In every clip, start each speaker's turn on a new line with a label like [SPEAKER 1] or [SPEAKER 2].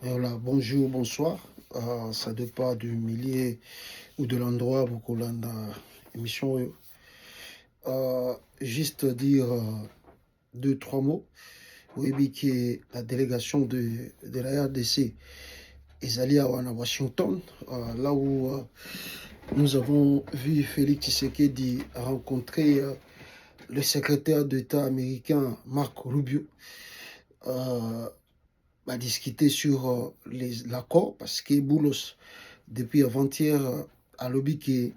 [SPEAKER 1] Voilà, bonjour, bonsoir. Ça dépend du milieu ou de l'endroit où vous avez émission. Juste dire deux, trois mots. Oui, oui, qui est la délégation de la RDC est allée à Washington, là où nous avons vu Félix Tshisekedi rencontrer le secrétaire d'État américain Marc Rubio. Euh, Discuter sur l'accord parce que Boulos, depuis avant-hier, à lobby qui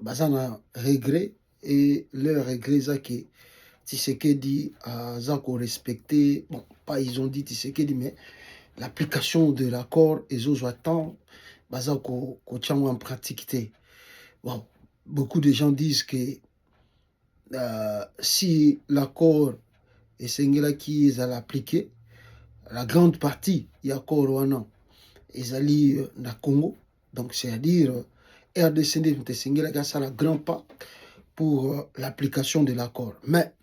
[SPEAKER 1] bazana regret et leur regret ça que Tshisekedi a zako respecté, bon pas ils ont dit Tshisekedi mais l'application de l'accord ils ont attend bazako ko tchango en pratique té. Bon, beaucoup de gens disent que si l'accord est sengela qui est à l'appliquer, la grande partie y accord wana ezali na Congo, donc c'est-à-dire RDC Ntesengela ça la grand pas pour l'application de l'accord. Mais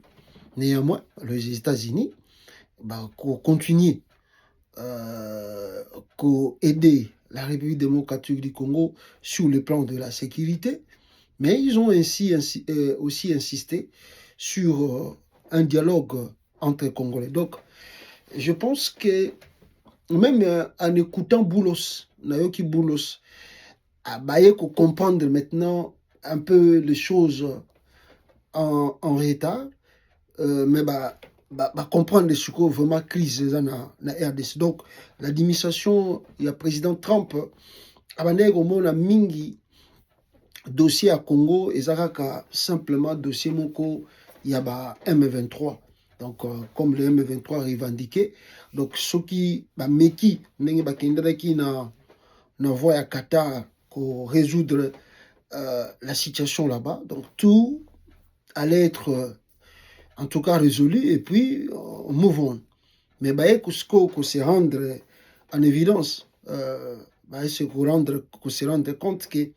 [SPEAKER 1] néanmoins, les États-Unis continuent à aider la République démocratique du Congo sur le plan de la sécurité, mais ils ont aussi insisté sur un dialogue entre Congolais. Donc, je pense que même en écoutant Boulos, Nayoki Boulos, il faut comprendre maintenant un peu les choses en retard, mais comprendre ce que vraiment crise dans la RDC. Donc, l'administration, il y a président Trump, a mingi dossier à Congo, et ça simplement dossier moko, il y a M23. Donc, comme le M23 revendiqué, donc ceux qui meki n'engi bakendra qui na voie à Qatar pour résoudre la situation là-bas. Donc, tout allait être en tout cas résolu et puis move on. Mais qu'on se rendre en évidence, qu'on se rendre compte que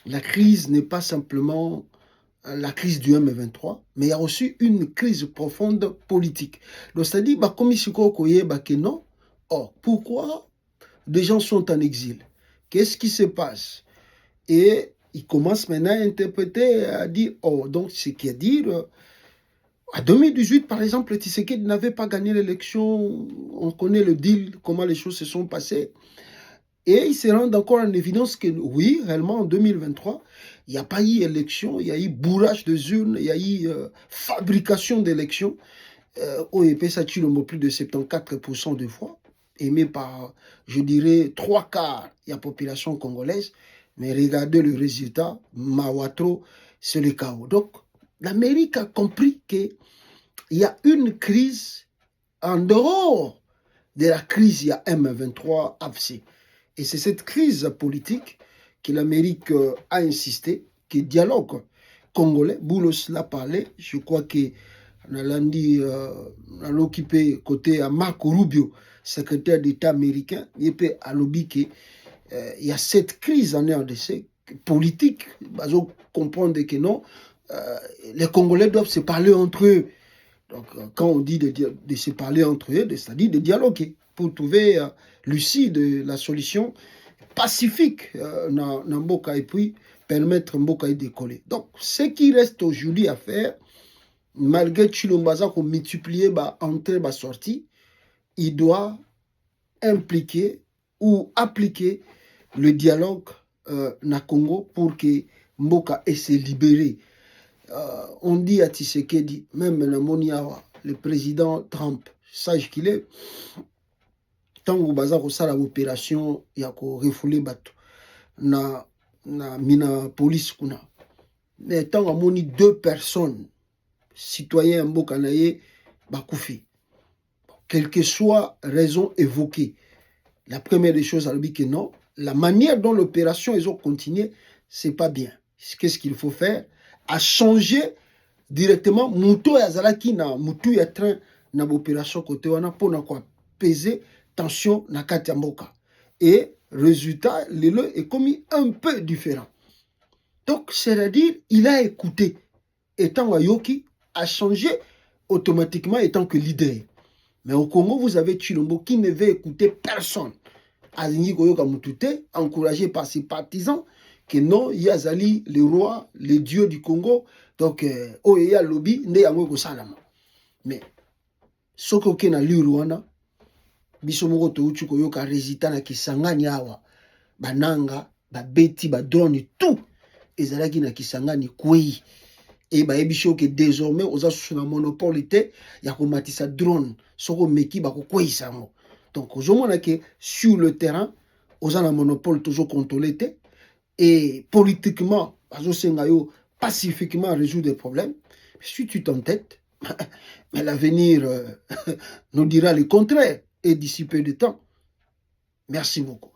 [SPEAKER 1] la crise n'est pas simplement la crise du M23, mais il y a aussi une crise profonde politique. Donc, c'est-à-dire, comme ici, que non, or, pourquoi des gens sont en exil? Qu'est-ce qui se passe? Et il commence maintenant à interpréter, à dire, oh, donc, ce qui est dire, à 2018, par exemple, Tshisekedi n'avait pas gagné l'élection, on connaît le deal, comment les choses se sont passées. Et il se rend encore en évidence que oui, réellement, en 2023, il n'y a pas eu élection, il y a eu bourrage de urnes, il y a eu fabrication d'élections. OEP, ça tue le mot plus de 74% de fois, aimé par, je dirais, trois quarts de la population congolaise. Mais regardez le résultat, Mawatro, c'est le chaos. Donc, l'Amérique a compris qu'il y a une crise en dehors de la crise, il y a M23 AFC. Et c'est cette crise politique que l'Amérique a insisté, que le dialogue congolais, Boulos l'a parlé, je crois que on a occupé côté à Marco Rubio, secrétaire d'État américain, il peut à lobby qu'il y a cette crise en RDC politique, ils comprendre que non, les Congolais doivent se parler entre eux. Donc, quand on dit de se parler entre eux, c'est-à-dire de dialoguer pour trouver lucide la solution pacifique dans Mboka et puis permettre Mboka de décoller. Donc, ce qui reste aujourd'hui à faire, malgré Chilombaza qu'on multiplie entrée et sortie, il doit impliquer ou appliquer le dialogue na Congo pour que Mboka ait se libérer. On dit à Tshisekedi, même le président Trump, sage qu'il est, tant que baza kosala opération ya ko refouler bato na mina police kuna, mais tant amoni deux personnes citoyens mboka na ye bakufi, quelle que soit raison évoquée, la première des choses à lui que non, la manière dont l'opération ils ont continué, c'est pas bien. Qu'est-ce qu'il faut faire? À changer directement muto ya zalaki na mutu ya train na opération côté wana pour na quoi peser tension na kati ya mboka. Et résultat, le est commis un peu différent. Donc, c'est-à-dire, il a écouté, étant Wayoki, a changé automatiquement étant que leader. Mais au Congo, vous avez Chilombo qui ne veut écouter personne. Azingi Koyoka Mutute, encouragé par ses partisans, que non, Yazali, le roi, le dieu du Congo, donc, Oyeya Lobby, ne yango kosalama. Mais, soko ke na liru wana, biso moko touchu koyoka résultat na Kisangani awa, bananga, babeti, drone, tout, ezalaki na Kisangani kwei. Et bah ebisho que désormais oza sous na monopole était ya ko matisa drone soko meki ba ko kwisa ngo. Donc ozomona que sur le terrain oza na monopole toujours contrôlé et politiquement bazo senga yo pacifiquement résoudre des problèmes. Si tu t'entêtes, mais l'avenir nous dira le contraire et d'ici peu de temps. Merci beaucoup.